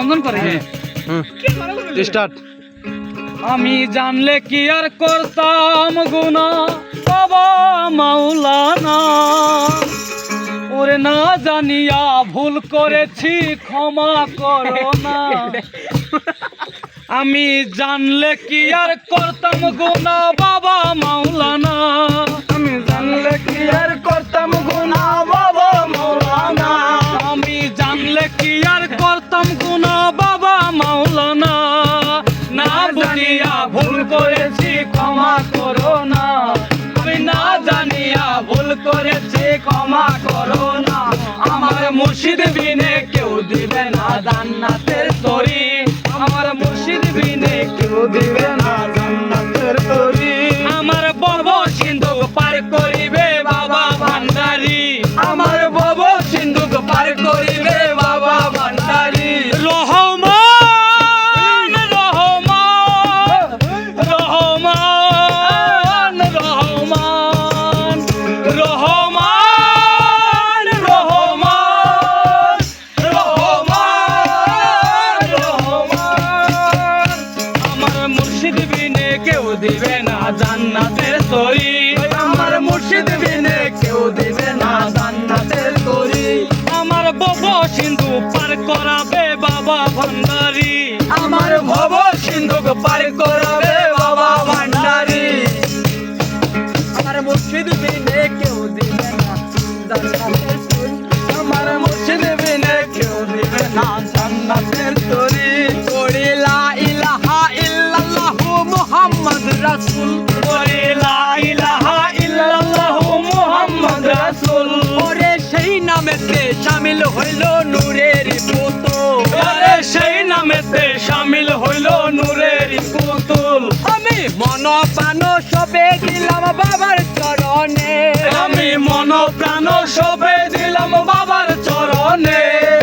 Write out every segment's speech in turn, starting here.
রঞ্জন করে স্টার্ট। আমি জানলে কি আর করতাম গুনাহ বাবা মাওলানা, ওরে না জানিয়া ভুল করেছি ক্ষমা করো না। আমি জানলে কি আর করতাম গুনাহ বাবা মাওলানা, আমি জানলে কি আর করতাম গুনাহ বাবা মাওলানা, আমি জানলে কি আর করতাম গুনাহ বাবা মাওলানা, না বুঝিয়া ভুল করেছি ক্ষমা করো না। আমি না জানিয়া ভুল করেছি ক্ষমা করো না। আমার মুর্শিদ বিনে কেউ দিবে না জান্নাতের তরি, আমার মুর্শিদ বিনে কেউ দিবে না জান্নাতের তরি। আমার ভব সিন্ধু পার করিবে বাবা ভান্ডারি, আমার ভব সিন্ধু পার করিবে বাবা ভান্ডারি। রহমান রহমান রহমান রহমান রহমান রহমান রহমান রহমান। আমার মুর্শিদ বিনে কেউ দিবে না জান্নাতের তরি, আমার মুর্শিদ বিনে কেউ দিবে না জান্নাতের তরি। আমার ভব সিন্ধু পার করাবে বাবা ভান্ডারি, আমার ভব সিন্ধু পার করাবে বাবা ভান্ডারি। আমার মুর্শিদ বিনে কেউ দিবে না জান্নাতের তরি, আমার মুর্শিদ বিনে কেউ দিবে না জান্নাতের তরি। পড়ি লা ইলাহা ইল্লাল্লাহু মুহাম্মদ রাসূল, পড়ি লা ইলাহা ইল্লাল্লাহু মুহাম্মদ রাসূল। ওরে সেই নামেতে শামিল হইল নূরের পুতুল, ওরে সেই নামেতে শামিল হইল নূরের পুতুল। আমি মন প্রাণ সবে দিলাম বাবার চরণে, আমি মন প্রাণ সবে দিলাম বাবার চরণে।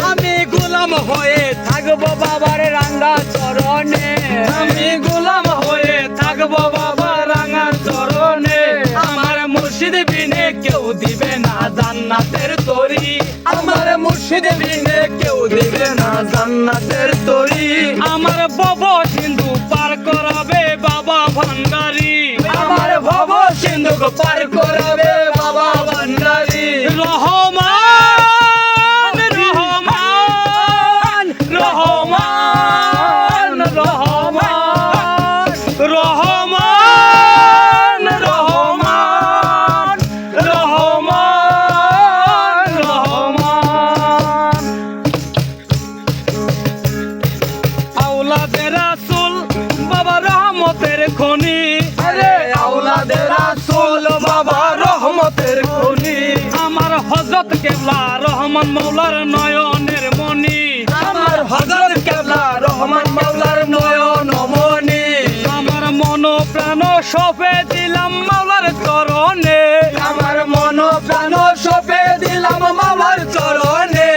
আমি গোলাম হয়ে থাকবো বাবার রাঙ্গা চরণে, আমি গোলাম হয়ে থাকবো বাবার রাঙ্গা চরণে। আমার মুর্শিদ বিনে কেউ দিবে না জান্নাতের তরি, আমার মুর্শিদ বিনে কেউ দিবে না জান্নাতের তরি। আমার ভব সিন্ধু পার করাবে বাবা ভান্ডারি, আমার ভব সিন্ধু পার করাবে বাবা ভান্ডারি। রহমান রহমান রহমান রহমান রহমান রহমান রহমান রহমান। আওলাদে রাসূল বাবা রহমতের খনি, আরে আওলাদে রাসূল বাবা রহমতের খনি। আমার হযরত কেবলা রহমান মাওলার নয়নের মনি, আমার হযরত কেবলা রহমান মাওলার নয়ন মনি। আমার মন প্রাণ সঁপে দিলাম মাওলার চরণে, আমার মন প্রাণ সঁপে দিলাম মাওলার চরণে।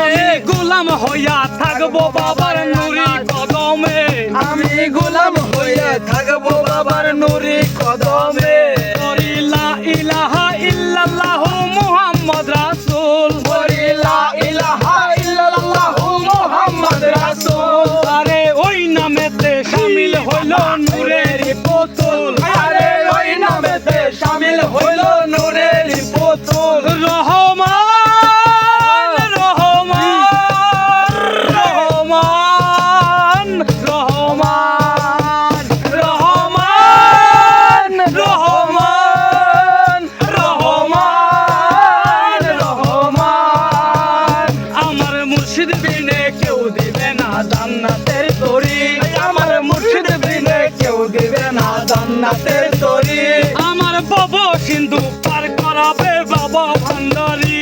আমি গোলাম হইয়া থাকবো বাবার নুরি কদমে, আমি গোলাম হইয়া থাকবো বাবার নুরি কদমে। পড়ি লা ইলাহা ইল্লাল্লাহু মুহাম্মদ রাসূল, পড়ি লা ইলাহা ইল্লাল্লাহু মুহাম্মদ রাসূল। আরে ওই নামেতে শামিল হইল নূরের পুতুল, আরে ওই নামেতে শামিল হইল নূরের পুতুল। রহমান রহমান রহমান রহমান রহমান রহমান রহমান রহমান। আমার মুর্শিদ বিনে কেউ দিবে না জান্নাতের তরি, আমার মুর্শিদ বিনে কেউ দিবে না জান্নাতের তরি। আমার ভব সিন্ধু পার করাবে বাবা ভান্ডারি,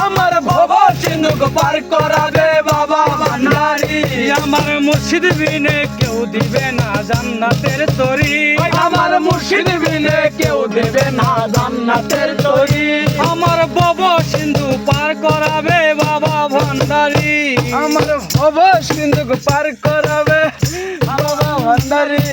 আমার ভব সিন্ধু পার করাবে বাবা ভান্ডারি। আমার মুর্শিদ বিনে কেউ দিবে না জান্নাতের তরি, আমার মুর্শিদ বিনে কেউ দিবে না জান্নাতের তরি। আমার ভব সিন্ধু পার করাবে বাবা ভান্ডারি, আমার ভব সিন্ধু পার করাবে বাবা ভান্ডারি।